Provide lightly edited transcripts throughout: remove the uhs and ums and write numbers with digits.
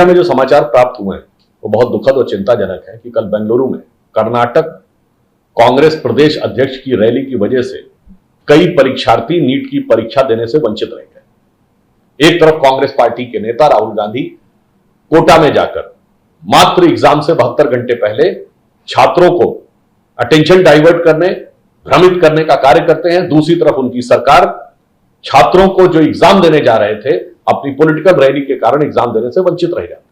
में जो समाचार प्राप्त हुए हैं वो बहुत दुखद और चिंताजनक है कि कल बेंगलुरु में कर्नाटक कांग्रेस प्रदेश अध्यक्ष की रैली की वजह से कई परीक्षार्थी नीट की परीक्षा देने से वंचित रह गए। एक तरफ कांग्रेस पार्टी के नेता राहुल गांधी कोटा में जाकर मात्र एग्जाम से 72 घंटे पहले छात्रों को अटेंशन डाइवर्ट करने, भ्रमित करने का कार्य करते हैं। दूसरी तरफ उनकी सरकार छात्रों को जो एग्जाम देने जा रहे थे अपनी पॉलिटिकल रैली के कारण एग्जाम देने से वंचित रह जाते।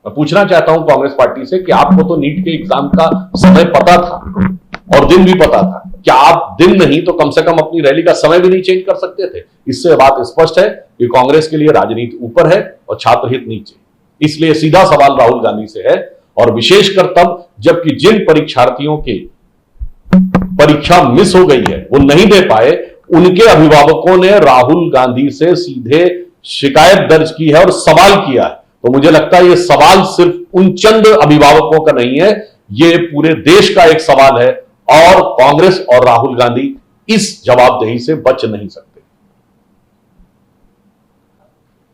मैं पूछना चाहता हूं कांग्रेस पार्टी से कि आपको तो नीट के एग्जाम का समय पता था और दिन भी पता था, क्या आप दिन नहीं तो कम से कम अपनी रैली का समय भी नहीं चेंज कर सकते थे? इससे बात स्पष्ट है कि कांग्रेस के लिए राजनीति ऊपर है और छात्र हित नीचे। इसलिए सीधा सवाल राहुल गांधी से है, और विशेषकर तब जबकि जिन परीक्षार्थियों की परीक्षा मिस हो गई है, वो नहीं दे पाए, उनके अभिभावकों ने राहुल गांधी से सीधे शिकायत दर्ज की है और सवाल किया है। तो मुझे लगता है ये सवाल सिर्फ उन चंद अभिभावकों का नहीं है, ये पूरे देश का एक सवाल है और कांग्रेस और राहुल गांधी इस जवाबदेही से बच नहीं सकते।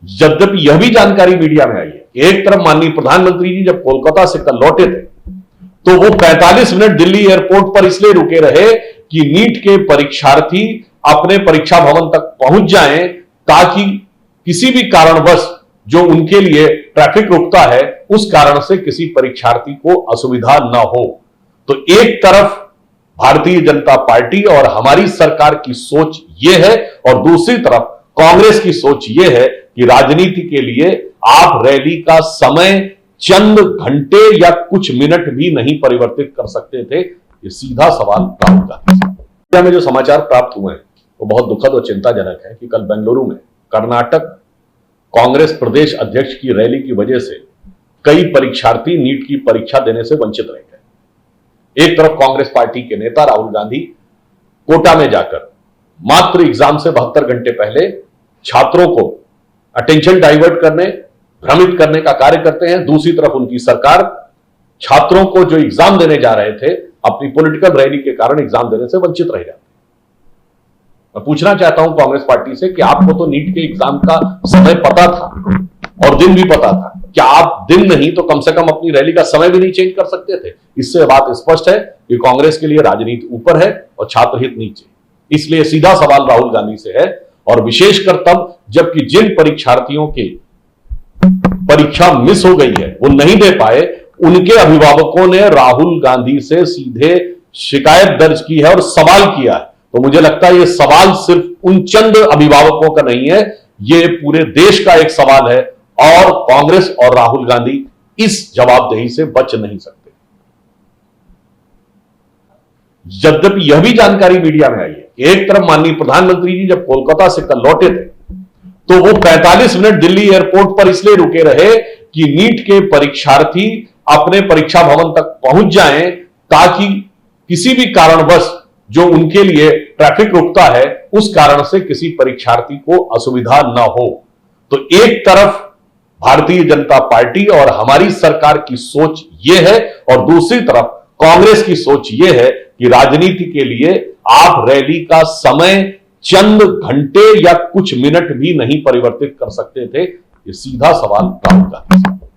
यद्यपि यह भी जानकारी मीडिया में आई है कि एक तरफ माननीय प्रधानमंत्री जी जब कोलकाता से कल लौटे थे तो वो 45 मिनट दिल्ली एयरपोर्ट पर इसलिए रुके रहे कि नीट के परीक्षार्थी अपने परीक्षा भवन तक पहुंच जाएं, ताकि किसी भी कारणवश जो उनके लिए ट्रैफिक रुकता है उस कारण से किसी परीक्षार्थी को असुविधा न हो। तो एक तरफ भारतीय जनता पार्टी और हमारी सरकार की सोच यह है और दूसरी तरफ कांग्रेस की सोच यह है कि राजनीति के लिए आप रैली का समय चंद घंटे या कुछ मिनट भी नहीं परिवर्तित कर सकते थे। ये सीधा सवाल राहुल गांधी से। में जो समाचार प्राप्त हुए हैं वो बहुत दुखद और चिंताजनक है कि कल बेंगलुरु में कर्नाटक कांग्रेस प्रदेश अध्यक्ष की रैली की वजह से कई परीक्षार्थी नीट की परीक्षा देने से वंचित रह गए। एक तरफ कांग्रेस पार्टी के नेता राहुल गांधी कोटा में जाकर मात्र एग्जाम से 72 घंटे पहले छात्रों को अटेंशन डाइवर्ट करने, भ्रमित करने का कार्य करते हैं। दूसरी तरफ उनकी सरकार छात्रों को जो एग्जाम देने जा रहे थे अपनी पॉलिटिकल रैली के कारण एग्जाम देने से वंचित रह जाते। मैं पूछना चाहता हूं कांग्रेस पार्टी से कि आपको तो नीट के एग्जाम का समय पता था और दिन भी पता था, क्या आप दिन नहीं तो कम से कम अपनी रैली का समय भी नहीं चेंज कर सकते थे? इससे बात स्पष्ट है कि कांग्रेस के लिए राजनीति ऊपर है और छात्र हित नीचे। इसलिए सीधा सवाल राहुल गांधी से है, और विशेषकर तब जबकि जिन परीक्षार्थियों की परीक्षा मिस हो गई है, वो नहीं दे पाए, उनके अभिभावकों ने राहुल गांधी से सीधे शिकायत दर्ज की है और सवाल किया है। तो मुझे लगता है ये सवाल सिर्फ उन चंद अभिभावकों का नहीं है, ये पूरे देश का एक सवाल है और कांग्रेस और राहुल गांधी इस जवाबदेही से बच नहीं सकते। यद्यपि यह भी जानकारी मीडिया में आई है कि एक तरफ माननीय प्रधानमंत्री जी जब कोलकाता से कल लौटे थे तो वो 45 मिनट दिल्ली एयरपोर्ट पर इसलिए रुके रहे कि नीट के परीक्षार्थी अपने परीक्षा भवन तक पहुंच जाएं, ताकि किसी भी कारणवश जो उनके लिए ट्रैफिक रुकता है उस कारण से किसी परीक्षार्थी को असुविधा न हो। तो एक तरफ भारतीय जनता पार्टी और हमारी सरकार की सोच यह है और दूसरी तरफ कांग्रेस की सोच यह है कि राजनीति के लिए आप रैली का समय चंद घंटे या कुछ मिनट भी नहीं परिवर्तित कर सकते थे। ये सीधा सवाल राहुल गांधी से।